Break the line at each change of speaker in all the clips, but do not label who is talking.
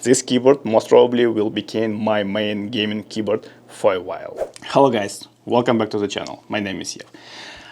this keyboard most probably will become my main gaming keyboard for a while. Hello guys, welcome back to the channel. My name is Yev.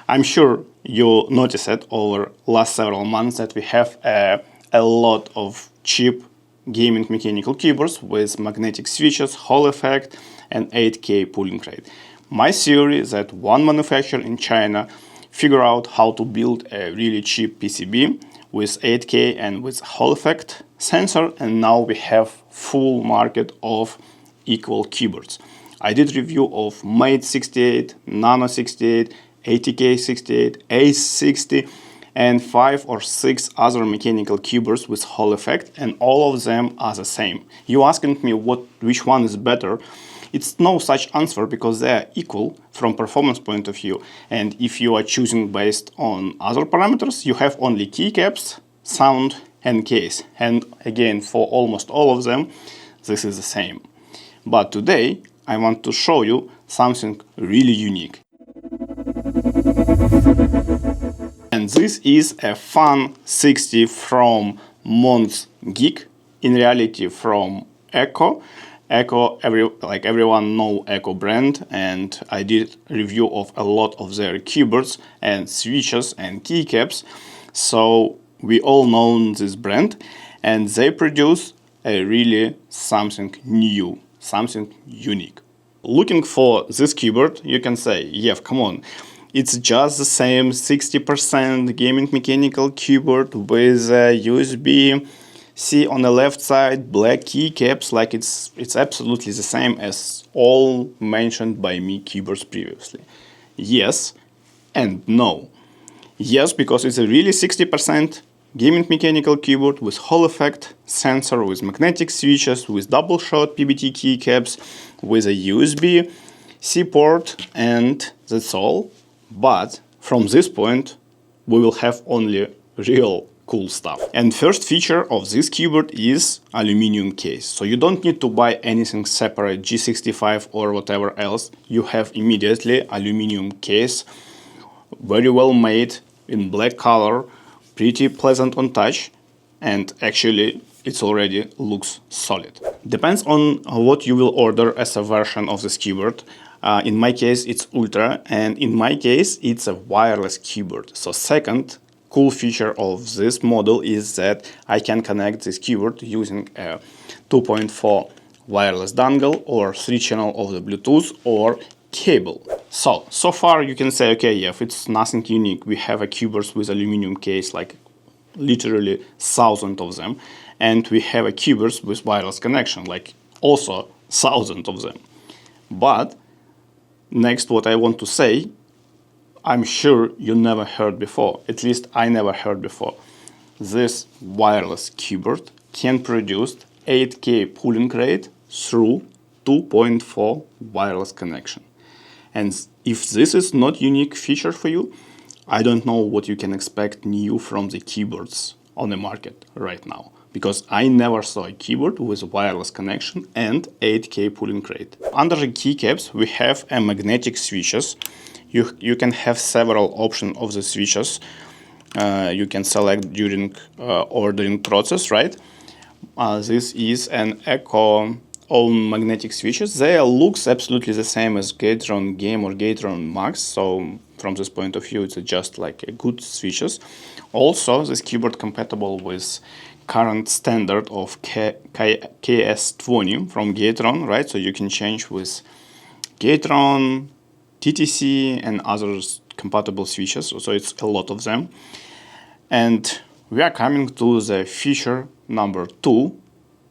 I'm sure you noticed it over last several months that we have a lot of cheap gaming mechanical keyboards with magnetic switches, Hall effect, and 8K pulling rate. My theory is that one manufacturer in China figured out how to build a really cheap PCB with 8K and with Hall effect sensor, and now we have full market of equal keyboards. I did review of Mate 68, Nano 68, ATK 68, Ace 60, and 5 or 6 other mechanical keyboards with Hall effect, and all of them are the same. You asking me which one is better? It's no such answer because they are equal from performance point of view, and if you are choosing based on other parameters, you have only keycaps, sound, and case. And again, for almost all of them, this is the same. But today, I want to show you something really unique. And this is a FUN60 from MonsGeek, in reality from Echo. Echo, everyone know Echo brand, and I did review of a lot of their keyboards and switches and keycaps, so we all know this brand, and they produce a really something new, something unique. Looking for this keyboard, you can say, yeah, come on, it's just the same 60% gaming mechanical keyboard with a USB. See on the left side, black keycaps, like it's absolutely the same as all mentioned by me keyboards previously. Yes and no. Yes, because it's a really 60% gaming mechanical keyboard with Hall effect sensor, with magnetic switches, with double shot PBT keycaps, with a USB-C port, and that's all. But from this point, we will have only real cool stuff. And first feature of this keyboard is aluminum case. So you don't need to buy anything separate, G65 or whatever else. You have immediately aluminum case, very well made, in black color, pretty pleasant on touch, and actually it already looks solid. Depends on what you will order as a version of this keyboard. In my case it's Ultra, and in my case it's a wireless keyboard. So second cool feature of this model is that I can connect this keyboard using a 2.4 wireless dongle or 3-channel of the Bluetooth or cable. So far you can say, okay, yeah, it's nothing unique. We have a keyboard with aluminum case, like literally thousands of them, and we have a keyboard with wireless connection, like also thousands of them. But next, what I want to say, I'm sure you never heard before, at least I never heard before. This wireless keyboard can produce 8K pulling rate through 2.4 wireless connection. And if this is not unique feature for you, I don't know what you can expect new from the keyboards on the market right now, because I never saw a keyboard with wireless connection and 8K pulling rate. Under the keycaps, we have a magnetic switches. You can have several options of the switches. You can select during ordering process, right? This is an Echo own magnetic switches. They looks absolutely the same as Gateron Game or Gateron Max. So from this point of view, it's just like a good switches. Also, this keyboard compatible with current standard of KS20 from Gateron, right? So you can change with Gateron, TTC, and other compatible switches, so it's a lot of them. And we are coming to the feature number 2,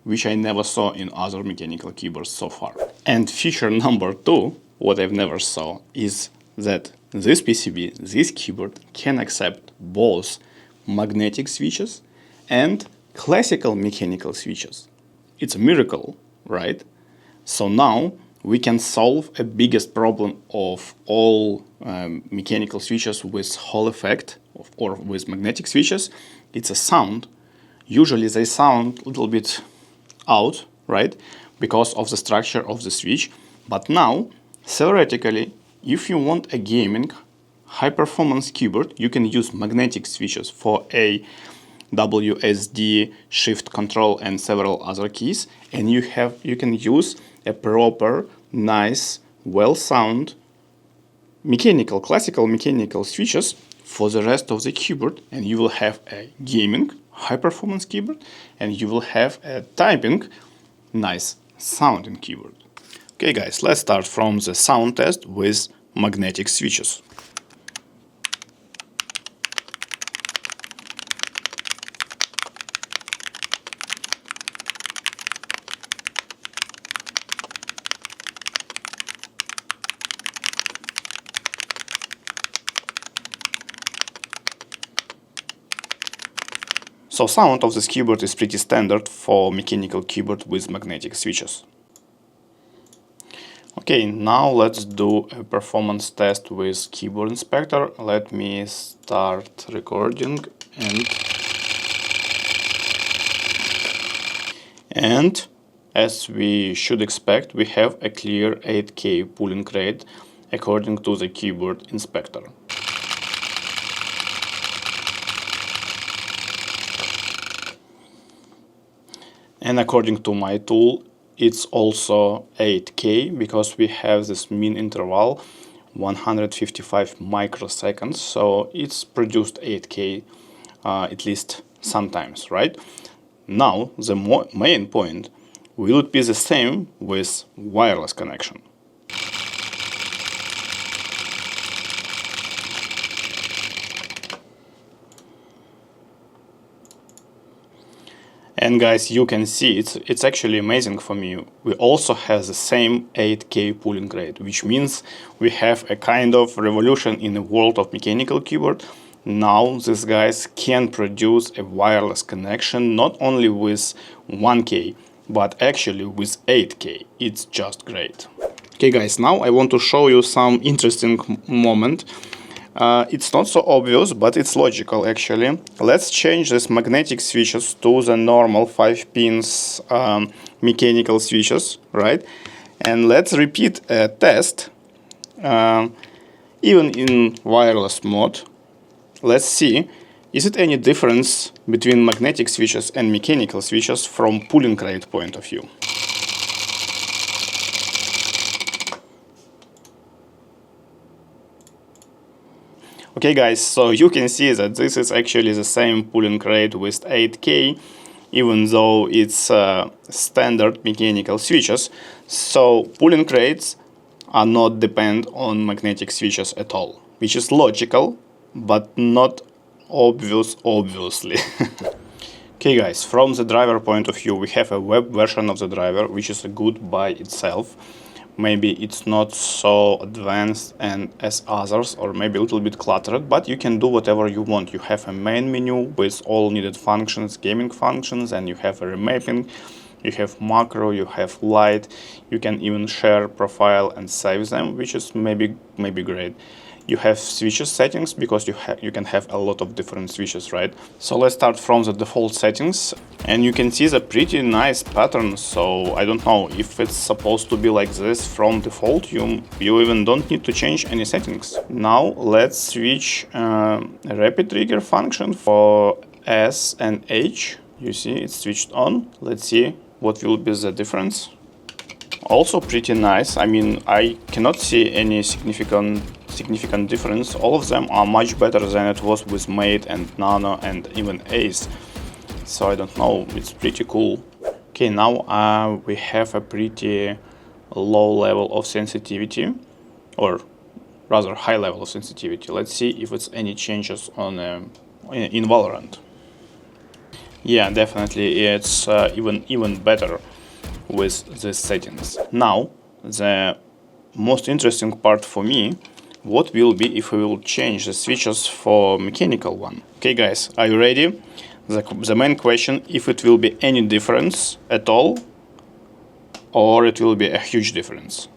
which I never saw in other mechanical keyboards so far. And feature number 2, what I've never saw, is that this PCB, this keyboard, can accept both magnetic switches and classical mechanical switches. It's a miracle, right? So now we can solve a biggest problem of all mechanical switches with Hall effect or with magnetic switches. It's a sound. Usually they sound a little bit out, right, because of the structure of the switch. But now, theoretically, if you want a gaming high-performance keyboard, you can use magnetic switches for a WSD, Shift Control, and several other keys, and you can use a proper, nice, well-sound classical mechanical switches for the rest of the keyboard, and you will have a gaming high-performance keyboard, and you will have a typing nice sounding keyboard. Okay guys, let's start from the sound test with magnetic switches. So sound of this keyboard is pretty standard for mechanical keyboard with magnetic switches. Okay, now let's do a performance test with keyboard inspector. Let me start recording and as we should expect, we have a clear 8K pulling rate according to the keyboard inspector. And according to my tool, it's also 8K because we have this mean interval 155 microseconds, so it's produced 8K at least sometimes, right? Now, the main point, will it be the same with wireless connection? And guys, you can see it's actually amazing for me. We also have the same 8K pulling rate, which means we have a kind of revolution in the world of mechanical keyboard. Now these guys can produce a wireless connection not only with 1K, but actually with 8K. It's just great. Okay guys, now I want to show you some interesting moment. It's not so obvious, but it's logical actually. Let's change these magnetic switches to the normal 5 pins mechanical switches, right? And let's repeat a test even in wireless mode. Let's see, is it any difference between magnetic switches and mechanical switches from pulling rate point of view? Okay guys, so you can see that this is actually the same pulling rate with 8K, even though it's standard mechanical switches. So pulling rates are not depend on magnetic switches at all, which is logical, but not obvious, obviously. Okay guys, from the driver point of view, we have a web version of the driver, which is good by itself. Maybe it's not so advanced and as others, or maybe a little bit cluttered, but you can do whatever you want. You have a main menu with all needed functions, gaming functions, and you have a remapping, you have macro, you have light, you can even share profile and save them, which is maybe great. You have switches settings because you can have a lot of different switches, right? So let's start from the default settings, and you can see the pretty nice pattern. So I don't know if it's supposed to be like this from default. You even don't need to change any settings. Now let's switch rapid trigger function for S and H. You see it's switched on. Let's see what will be the difference. Also pretty nice. I mean, I cannot see any significant difference. All of them are much better than it was with Mate and Nano and even Ace. So I don't know, it's pretty cool. Okay, now we have a pretty low level of sensitivity, or rather high level of sensitivity. Let's see if it's any changes on in Valorant. Yeah, definitely it's even better with these settings. Now, the most interesting part for me, what will be if we will change the switches for mechanical one. Okay guys, are you ready? The main question, if it will be any difference at all, or it will be a huge difference.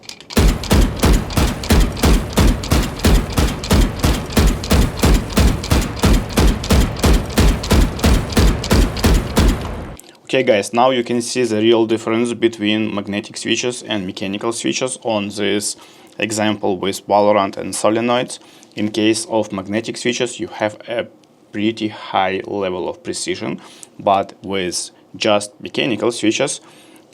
Okay guys, now you can see the real difference between magnetic switches and mechanical switches on this example with Valorant and solenoids. In case of magnetic switches, you have a pretty high level of precision, but with just mechanical switches,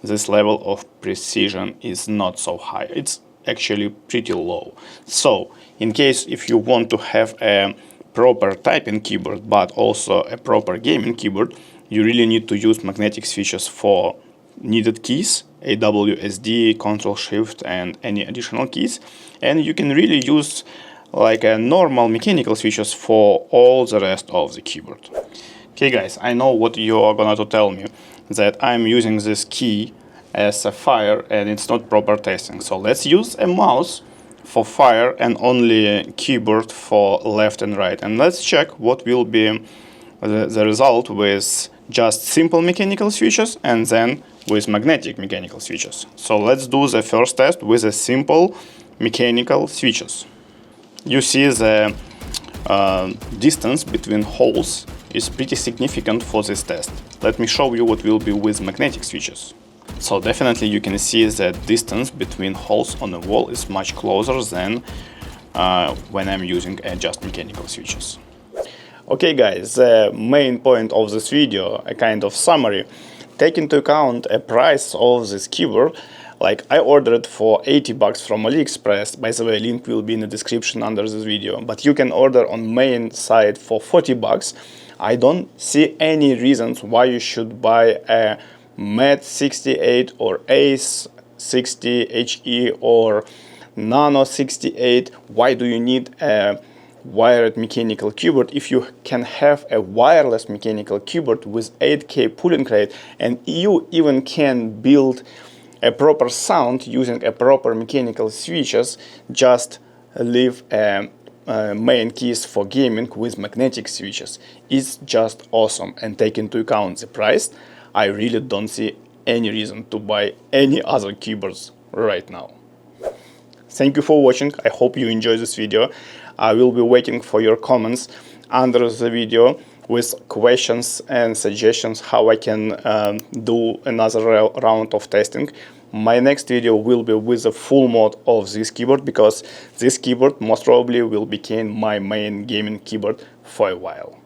this level of precision is not so high. It's actually pretty low. So, in case if you want to have a proper typing keyboard, but also a proper gaming keyboard, you really need to use magnetic switches for needed keys, AWSD, Ctrl Shift, and any additional keys. And you can really use like a normal mechanical switches for all the rest of the keyboard. Okay guys, I know what you are gonna to tell me, that I'm using this key as a fire and it's not proper testing. So let's use a mouse for fire and only keyboard for left and right. And let's check what will be the result with just simple mechanical switches and then with magnetic mechanical switches. So let's do the first test with a simple mechanical switches. You see the distance between holes is pretty significant for this test. Let me show you what will be with magnetic switches. So definitely you can see that distance between holes on the wall is much closer than when I'm using just mechanical switches. Okay guys, the main point of this video, a kind of summary. Take into account a price of this keyboard. Like I ordered for 80 bucks from AliExpress. By the way, link will be in the description under this video. But you can order on main site for 40 bucks. I don't see any reasons why you should buy a Mat 68 or Ace 60 HE or Nano 68. Why do you need a wired mechanical keyboard if you can have a wireless mechanical keyboard with 8K pulling rate, and you even can build a proper sound using a proper mechanical switches, just leave main keys for gaming with magnetic switches. It's just awesome, and take into account the price, I really don't see any reason to buy any other keyboards right now. Thank you for watching. I hope you enjoyed this video. I will be waiting for your comments under the video with questions and suggestions how I can do another round of testing. My next video will be with the full mod of this keyboard, because this keyboard most probably will become my main gaming keyboard for a while.